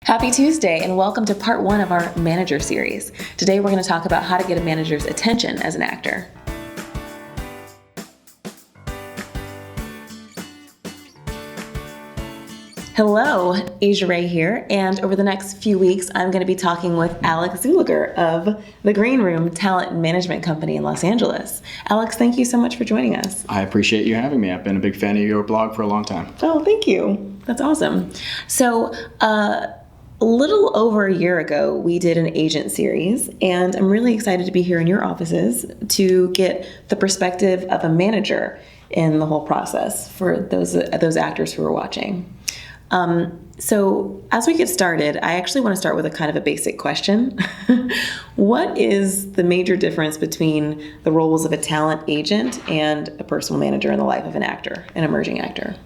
Happy Tuesday and welcome to part one of our manager series. Today we're going to talk about how to get a manager's attention as an actor. Hello, Asia Ray here, and over the next few weeks I'm going to be talking with Alex Czuleger of the Green Room Talent Management Company in Los Angeles. Alex, thank you so much for joining us. I appreciate you having me. I've been a big fan of your blog for a long time. Oh, thank you. That's awesome. So, a little over a year ago, we did an agent series, and I'm really excited to be here in your offices to get the perspective of a manager in the whole process for those actors who are watching. So as we get started, I actually want to start with a kind of a basic question. What is the major difference between the roles of a talent agent and a personal manager in the life of an actor, an emerging actor?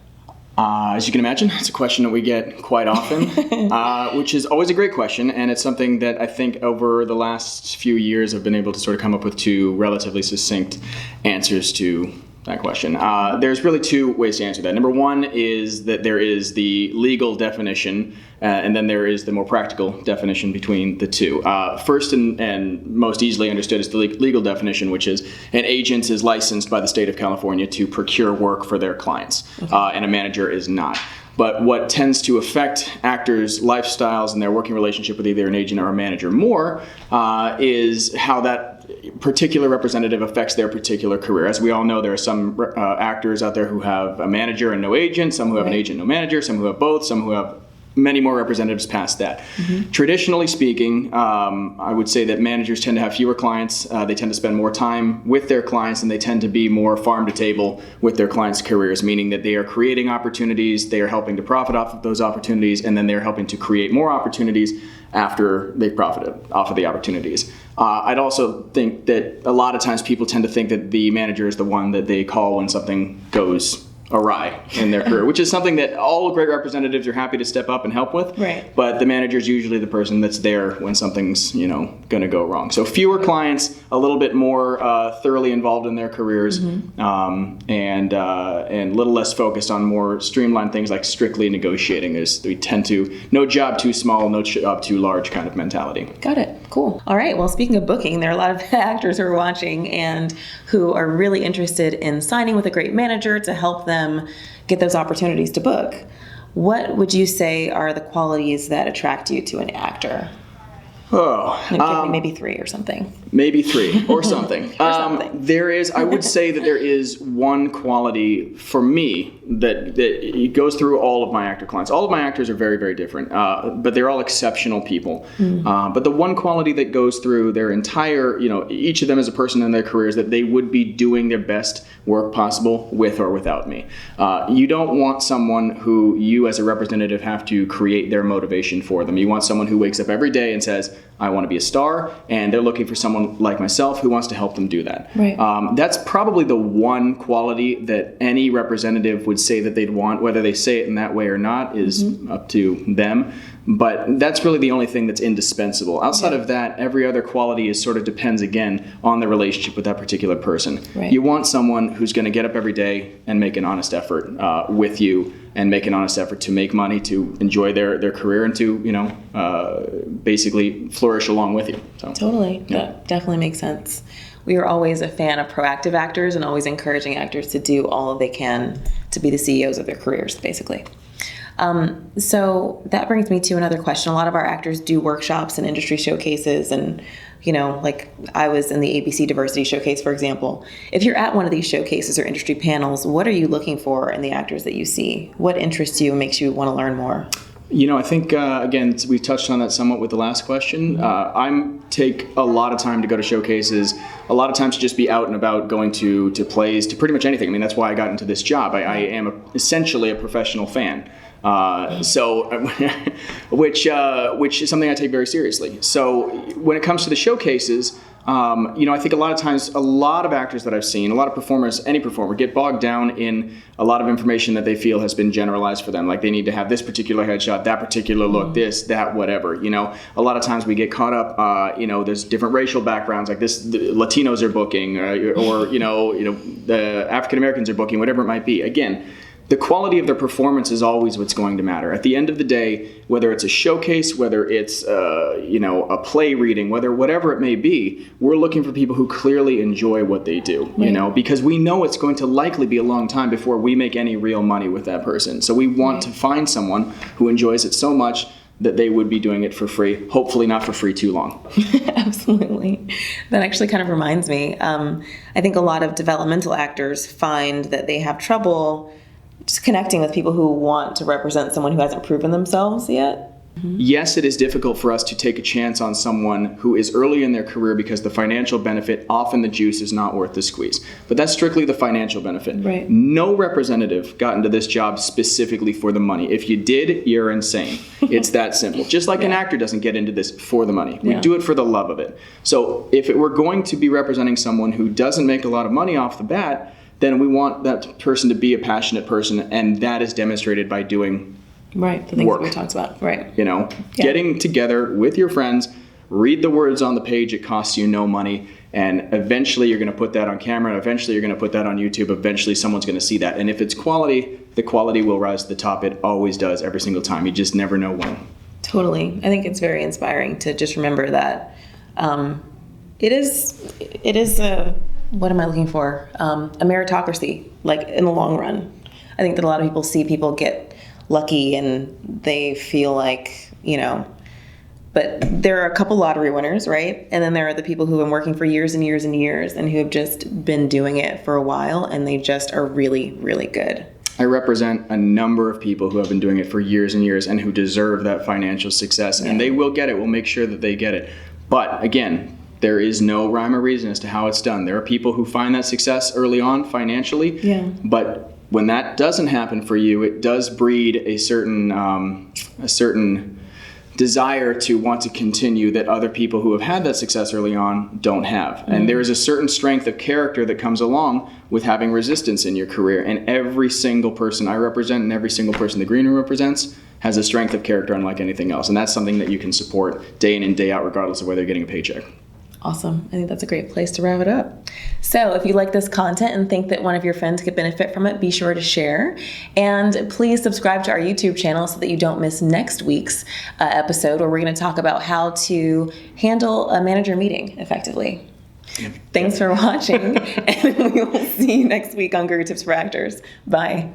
As you can imagine, it's a question that we get quite often, which is always a great question. And it's something that I think over the last few years I've been able to sort of come up with two relatively succinct answers to that question. There's really two ways to answer that. Number one is that there is the legal definition, and then there is the more practical definition between the two. First and most easily understood is the legal definition, which is an agent is licensed by the state of California to procure work for their clients, and a manager is not. But what tends to affect actors' lifestyles and their working relationship with either an agent or a manager more is how that particular representative affects their particular career. As we all know, there are some actors out there who have a manager and no agent, some who have an agent, no manager, some who have both, some who have many more representatives past that. Traditionally speaking, I would say that managers tend to have fewer clients. They tend to spend more time with their clients, and they tend to be more farm to table with their clients' careers, meaning that they are creating opportunities, they are helping to profit off of those opportunities, and then they're helping to create more opportunities after they've profited off of the opportunities. I'd also think that a lot of times people tend to think that the manager is the one that they call when something goes awry in their career, which is something that all great representatives are happy to step up and help with. Right. But the manager is usually the person that's there when something's going to go wrong. So fewer clients, a little bit more thoroughly involved in their careers, and a little less focused on more streamlined things like strictly negotiating. As we tend to no job too small, no job too large kind of mentality. Got it. Cool. All right. Well, speaking of booking, there are a lot of actors who are watching and who are really interested in signing with a great manager to help them get those opportunities to book. What would you say are the qualities that attract you to an actor? Give me maybe three or something. Maybe three or something. I would say that there is one quality for me that it goes through all of my actor clients. All of my actors are very, very different, but they're all exceptional people. But the one quality that goes through their entire, each of them as a person in their careers, that they would be doing their best work possible with or without me. You don't want someone who you as a representative have to create their motivation for them. You want someone who wakes up every day and says, I want to be a star, and they're looking for someone like myself who wants to help them do that. Right. That's probably the one quality that any representative would say that they'd want. Whether they say it in that way or not is up to them. But that's really the only thing that's indispensable. Outside of that, every other quality is sort of depends, again, on the relationship with that particular person. Right. You want someone who's going to get up every day and make an honest effort with you, and make an honest effort to make money, to enjoy their career, and to basically flourish along with you. So, totally. Yeah. That definitely makes sense. We are always a fan of proactive actors and always encouraging actors to do all they can to be the CEOs of their careers, basically. So that brings me to another question. A lot of our actors do workshops and industry showcases, and like I was in the ABC Diversity Showcase, for example. If you're at one of these showcases or industry panels, what are you looking for in the actors that you see? What interests you and makes you want to learn more? I think, again, we touched on that somewhat with the last question. I take a lot of time to go to showcases, a lot of times to just be out and about, going to plays, to pretty much anything. I mean, that's why I got into this job. I am essentially a professional fan. Which is something I take very seriously. So when it comes to the showcases, I think a lot of times, a lot of actors that I've seen, a lot of performers, any performer, get bogged down in a lot of information that they feel has been generalized for them. Like they need to have this particular headshot, that particular look, this, that, whatever. A lot of times we get caught up. There's different racial backgrounds, like the Latinos are booking, or the African Americans are booking, whatever it might be. Again, the quality of their performance is always what's going to matter. At the end of the day, whether it's a showcase, whether it's a play reading, whatever it may be, we're looking for people who clearly enjoy what they do, because we know it's going to likely be a long time before we make any real money with that person. So we want to find someone who enjoys it so much that they would be doing it for free, hopefully not for free too long. Absolutely. That actually kind of reminds me. I think a lot of developmental actors find that they have trouble just connecting with people who want to represent someone who hasn't proven themselves yet. Yes, it is difficult for us to take a chance on someone who is early in their career because the financial benefit, often the juice is not worth the squeeze. But that's strictly the financial benefit. Right. No representative got into this job specifically for the money. If you did, you're insane. It's that simple. Just like an actor doesn't get into this for the money. We do it for the love of it. So if it were going to be representing someone who doesn't make a lot of money off the bat, then we want that person to be a passionate person, and that is demonstrated by doing the things work. that we talked about. Right. Getting together with your friends, read the words on the page, it costs you no money, and eventually you're going to put that on camera, and eventually you're going to put that on YouTube, eventually someone's going to see that. And if it's quality, the quality will rise to the top. It always does, every single time. You just never know when. Totally. I think it's very inspiring to just remember that it is a, what am I looking for? A meritocracy, like in the long run. I think that a lot of people see people get lucky and they feel like, but there are a couple lottery winners, right? And then there are the people who have been working for years and years and years and who have just been doing it for a while and they just are really, really good. I represent a number of people who have been doing it for years and years and who deserve that financial success, and they will get it. We'll make sure that they get it. But again, there is no rhyme or reason as to how it's done. There are people who find that success early on financially, but when that doesn't happen for you, it does breed a certain desire to want to continue that other people who have had that success early on don't have. And there is a certain strength of character that comes along with having resistance in your career. And every single person I represent and every single person the green room represents has a strength of character unlike anything else. And that's something that you can support day in and day out regardless of whether you're getting a paycheck. Awesome. I think that's a great place to wrap it up. So if you like this content and think that one of your friends could benefit from it, be sure to share. And please subscribe to our YouTube channel so that you don't miss next week's episode where we're going to talk about how to handle a manager meeting effectively. Thanks for watching, and we will see you next week on Career Tips for Actors. Bye.